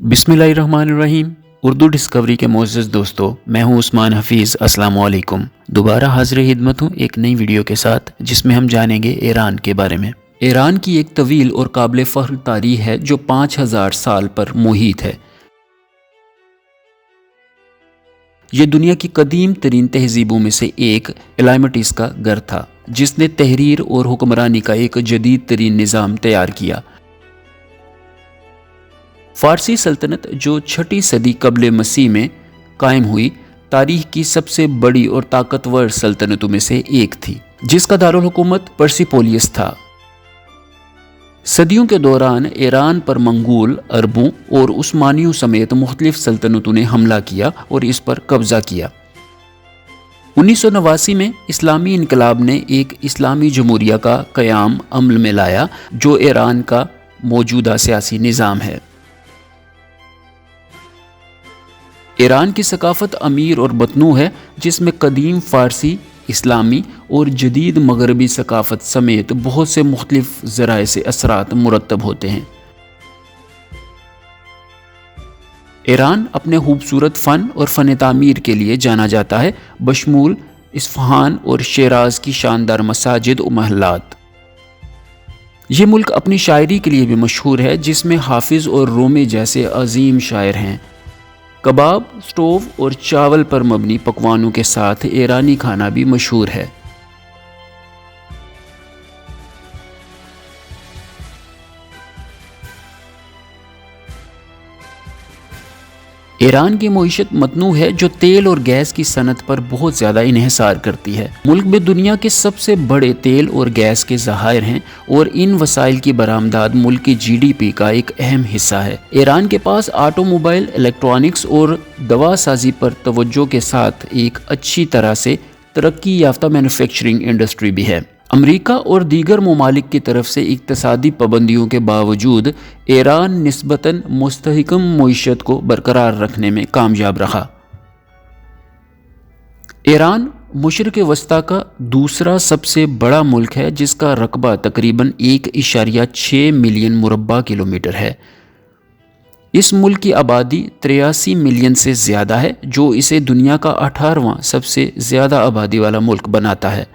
बिस्मिल्लाहिर्रहमानिर्रहीम। उर्दू डिस्कवरी के मोअज़्ज़ज़ दोस्तों, मैं हूं उस्मान हफीज़। अस्सलाम वालेकुम। दोबारा हाज़िर खिदमत हूं एक नई वीडियो के साथ, जिसमें हम जानेंगे ईरान के बारे में। ईरान की एक तवील और काबिल फ़ख्र तारीख़ है जो 5000 साल पर मुहीत है। ये दुनिया की कदीम तरीन तहज़ीबों में से एक एलामिटिस का घर था, जिसने तहरीर और हुक्मरानी का एक जदीद तरीन निज़ाम तैयार किया। फ़ारसी सल्तनत जो 6वीं सदी क़ब्ल मसीह में कायम हुई, तारीख़ की सबसे बड़ी और ताकतवर सल्तनतों में से एक थी, जिसका दारुल हुकूमत पर्सिपोलियस था। सदियों के दौरान ईरान पर मंगोल, अरबों और उस्मानियों समेत मुख्तलिफ सल्तनतों ने हमला किया और इस पर कब्ज़ा किया। 1989 में इस्लामी इनकलाब ने एक इस्लामी जमहूरिया का क़याम अमल में लाया, जो ईरान का मौजूदा सियासी निज़ाम है। ईरान की सकाफ़त अमीर और मतनू है, जिसमें कदीम फ़ारसी, इस्लामी और जदीद मगरबी सकाफ़त समेत बहुत से मुख्तलिफ ज़राए से असरात मुरतब होते हैं। ईरान अपने खूबसूरत फ़न और फ़न तामीर के लिए जाना जाता है, बशमूल इस्फ़हान और शिराज़ की शानदार मसाजिद और महल्लात। ये मुल्क अपनी शायरी के लिए भी मशहूर है, जिसमें हाफिज़ और रूमी जैसे अजीम शायर हैं। कबाब, स्टोव और चावल पर मबनी पकवानों के साथ ईरानी खाना भी मशहूर है। ईरान की मईशत मतनू है, जो तेल और गैस की सनत पर बहुत ज़्यादा इन्हिसार करती है। मुल्क में दुनिया के सबसे बड़े तेल और गैस के ज़खायर हैं और इन वसाइल की बरामदात मुल्क की GDP का एक अहम हिस्सा है। ईरान के पास ऑटोमोबाइल, इलेक्ट्रॉनिक्स और दवा साजी पर तवज्जो के साथ एक अच्छी तरह से तरक्की याफ्ता मैन्युफैक्चरिंग इंडस्ट्री भी है। अमेरिका और दीगर ममालिक की तरफ से इक़्तिसादी पाबंदियों के बावजूद ईरान निस्बतन मुस्तहकम मईशत को बरकरार रखने में कामयाब रहा। ईरान मशरिक़ वस्ता का दूसरा सबसे बड़ा मुल्क है, जिसका रकबा तकरीबन 1.6 मिलियन मुरब्बा किलोमीटर है। इस मुल्क की आबादी 83 मिलियन से ज़्यादा है, जो इसे दुनिया का 18वां सबसे ज़्यादा आबादी वाला मुल्क बनाता है।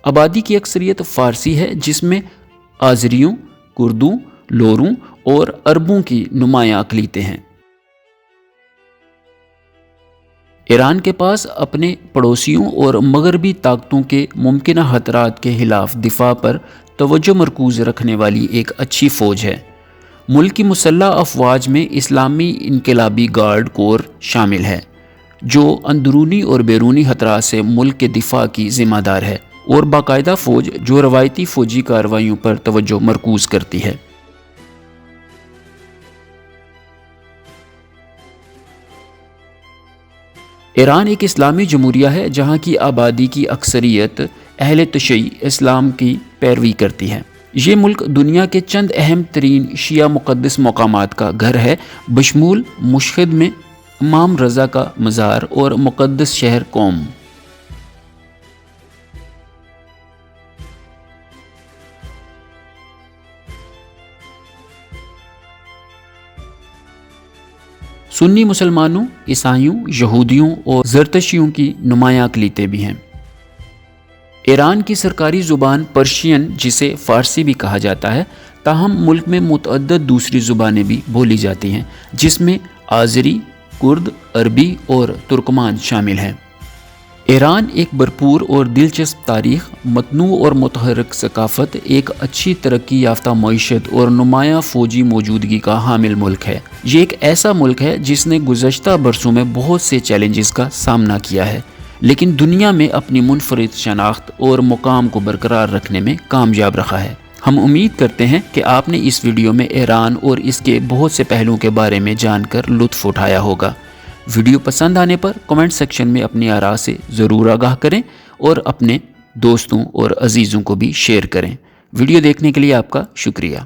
आबादी की अक्सरियत फ़ारसी है, जिसमें आज़रियों, कुर्दों, लोरों और अरबों की नुमायाँ अक़लीतें हैं। ईरान के पास अपने पड़ोसियों और मगरबी ताकतों के मुमकिना ख़तरात के खिलाफ दिफा पर तवज्जो मरकूज़ रखने वाली एक अच्छी फ़ौज है। मुल्क की मुसल्लह अफ़वाज में इस्लामी इनकलाबी गार्ड कोर शामिल है, जो अंदरूनी और बैरूनी ख़तरात से मुल्क के दिफा की ज़िम्मेदार है, और बाकायदा फ़ौज जो रवायती फ़ौजी कार्रवाइयों पर तवज्जो मरकूज़ करती है। ईरान एक इस्लामी जमहूरिया है, जहाँ की आबादी की अक्सरियत अहले तशय्युई इस्लाम की पैरवी करती है। ये मुल्क दुनिया के चंद अहम तरीन शिया मुक़द्दस मकामात का घर है, बशमूल मुश्किद में इमाम रज़ा का मज़ार और मुक़द्दस शहर क़ौम। सुन्नी मुसलमानों, ईसाइयों, यहूदियों और ज़रतशियों की नुमायाँ अक़लीतें भी हैं। ईरान की सरकारी ज़ुबान पर्शियन, जिसे फ़ारसी भी कहा जाता है, ताहम मुल्क में मुतअद्दिद दूसरी ज़ुबानें भी बोली जाती हैं, जिसमें आज़री, कुर्द, अरबी और तुर्कमान शामिल हैं। ईरान एक भरपूर और दिलचस्प तारीख़, मतनू और मुतहर्रिक सकाफ़त, एक अच्छी तरक्की याफ्ता मईशत और नुमायाँ फ़ौजी मौजूदगी का हामिल मुल्क है। ये एक ऐसा मुल्क है जिसने गुज़श्ता बरसों में बहुत से चैलेंजेस का सामना किया है, लेकिन दुनिया में अपनी मुनफरिद शनाख्त और मुकाम को बरकरार रखने में कामयाब रहा है। हम उम्मीद करते हैं कि आपने इस वीडियो में ईरान और इसके बहुत से पहलुओं के बारे में जानकर लुत्फ़ उठाया होगा। वीडियो पसंद आने पर कमेंट सेक्शन में अपनी आरा से ज़रूर आगाह करें और अपने दोस्तों और अजीज़ों को भी शेयर करें। वीडियो देखने के लिए आपका शुक्रिया।